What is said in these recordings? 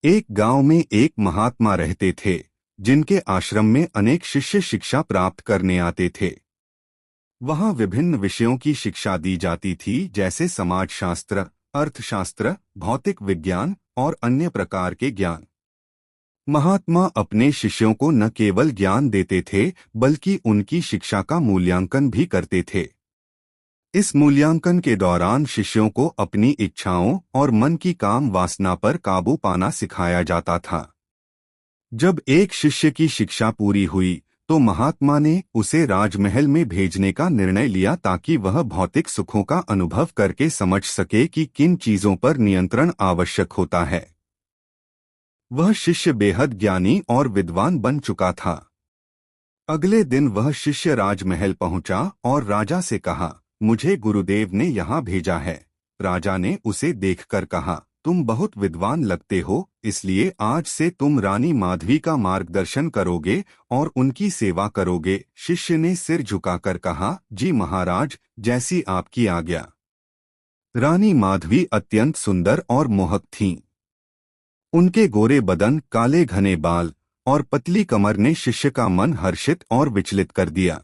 एक गांव में एक महात्मा रहते थे, जिनके आश्रम में अनेक शिष्य शिक्षा प्राप्त करने आते थे। वहां विभिन्न विषयों की शिक्षा दी जाती थी, जैसे समाजशास्त्र, अर्थशास्त्र, भौतिक विज्ञान और अन्य प्रकार के ज्ञान। महात्मा अपने शिष्यों को न केवल ज्ञान देते थे, बल्कि उनकी शिक्षा का मूल्यांकन भी करते थे। इस मूल्यांकन के दौरान शिष्यों को अपनी इच्छाओं और मन की काम वासना पर काबू पाना सिखाया जाता था। जब एक शिष्य की शिक्षा पूरी हुई, तो महात्मा ने उसे राजमहल में भेजने का निर्णय लिया, ताकि वह भौतिक सुखों का अनुभव करके समझ सके कि किन चीजों पर नियंत्रण आवश्यक होता है। वह शिष्य बेहद ज्ञानी और विद्वान बन चुका था। अगले दिन वह शिष्य राजमहल पहुंचा और राजा से कहा, मुझे गुरुदेव ने यहाँ भेजा है। राजा ने उसे देखकर कहा, तुम बहुत विद्वान लगते हो, इसलिए आज से तुम रानी माधवी का मार्गदर्शन करोगे और उनकी सेवा करोगे। शिष्य ने सिर झुकाकर कहा, जी महाराज, जैसी आपकी आज्ञा। रानी माधवी अत्यंत सुंदर और मोहक थीं। उनके गोरे बदन, काले घने बाल और पतली कमर ने शिष्य का मन हर्षित और विचलित कर दिया।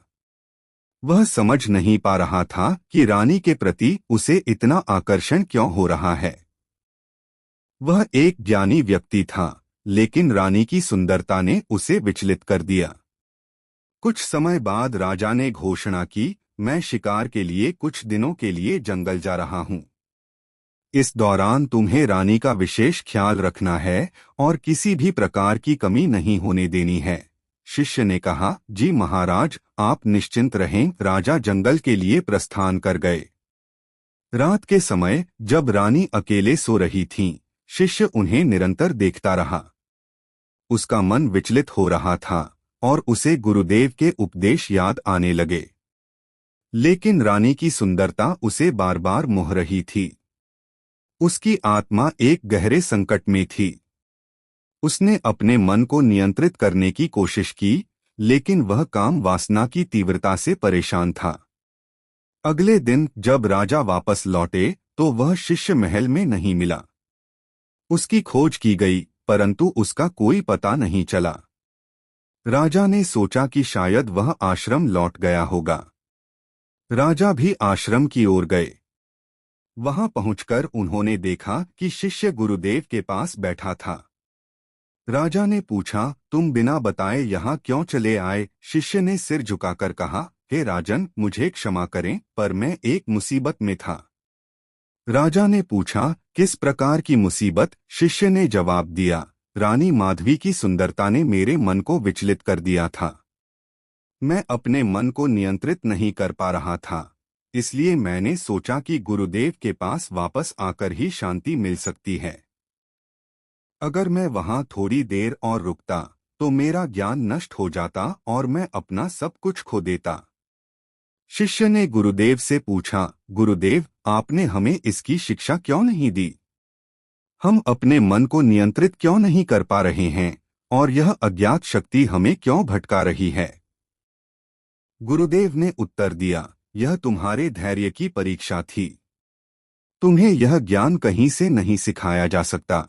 वह समझ नहीं पा रहा था कि रानी के प्रति उसे इतना आकर्षण क्यों हो रहा है। वह एक ज्ञानी व्यक्ति था, लेकिन रानी की सुंदरता ने उसे विचलित कर दिया। कुछ समय बाद राजा ने घोषणा की, मैं शिकार के लिए कुछ दिनों के लिए जंगल जा रहा हूँ। इस दौरान तुम्हें रानी का विशेष ख्याल रखना है और किसी भी प्रकार की कमी नहीं होने देनी है। शिष्य ने कहा, जी महाराज, आप निश्चिंत रहें। राजा जंगल के लिए प्रस्थान कर गए। रात के समय जब रानी अकेले सो रही थीं, शिष्य उन्हें निरंतर देखता रहा। उसका मन विचलित हो रहा था और उसे गुरुदेव के उपदेश याद आने लगे। लेकिन रानी की सुंदरता उसे बार बार मोह रही थी। उसकी आत्मा एक गहरे संकट में थी। उसने अपने मन को नियंत्रित करने की कोशिश की, लेकिन वह काम वासना की तीव्रता से परेशान था। अगले दिन जब राजा वापस लौटे, तो वह शिष्य महल में नहीं मिला। उसकी खोज की गई, परंतु उसका कोई पता नहीं चला। राजा ने सोचा कि शायद वह आश्रम लौट गया होगा। राजा भी आश्रम की ओर गए। वहां पहुंचकर उन्होंने देखा कि शिष्य गुरुदेव के पास बैठा था। राजा ने पूछा, तुम बिना बताए यहाँ क्यों चले आए? शिष्य ने सिर झुकाकर कहा, हे राजन, मुझे क्षमा करें, पर मैं एक मुसीबत में था। राजा ने पूछा, किस प्रकार की मुसीबत? शिष्य ने जवाब दिया, रानी माधवी की सुंदरता ने मेरे मन को विचलित कर दिया था। मैं अपने मन को नियंत्रित नहीं कर पा रहा था, इसलिए मैंने सोचा कि गुरुदेव के पास वापस आकर ही शांति मिल सकती है। अगर मैं वहां थोड़ी देर और रुकता, तो मेरा ज्ञान नष्ट हो जाता और मैं अपना सब कुछ खो देता। शिष्य ने गुरुदेव से पूछा, गुरुदेव, आपने हमें इसकी शिक्षा क्यों नहीं दी? हम अपने मन को नियंत्रित क्यों नहीं कर पा रहे हैं और यह अज्ञात शक्ति हमें क्यों भटका रही है? गुरुदेव ने उत्तर दिया, यह तुम्हारे धैर्य की परीक्षा थी। तुम्हें यह ज्ञान कहीं से नहीं सिखाया जा सकता।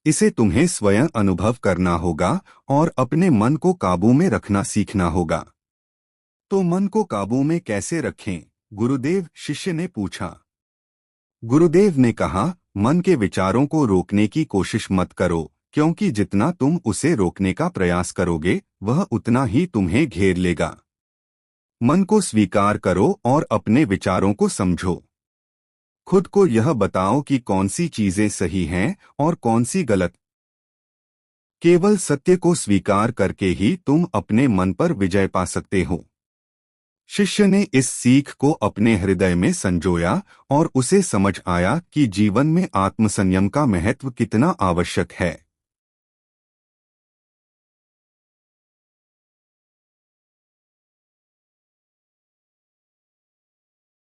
इसे तुम्हें स्वयं अनुभव करना होगा और अपने मन को काबू में रखना सीखना होगा। तो मन को काबू में कैसे रखें, गुरुदेव? शिष्य ने पूछा। गुरुदेव ने कहा, मन के विचारों को रोकने की कोशिश मत करो, क्योंकि जितना तुम उसे रोकने का प्रयास करोगे, वह उतना ही तुम्हें घेर लेगा। मन को स्वीकार करो और अपने विचारों को समझो। खुद को यह बताओ कि कौन सी चीजें सही हैं और कौन सी गलत। केवल सत्य को स्वीकार करके ही तुम अपने मन पर विजय पा सकते हो। शिष्य ने इस सीख को अपने हृदय में संजोया और उसे समझ आया कि जीवन में आत्मसंयम का महत्व कितना आवश्यक है।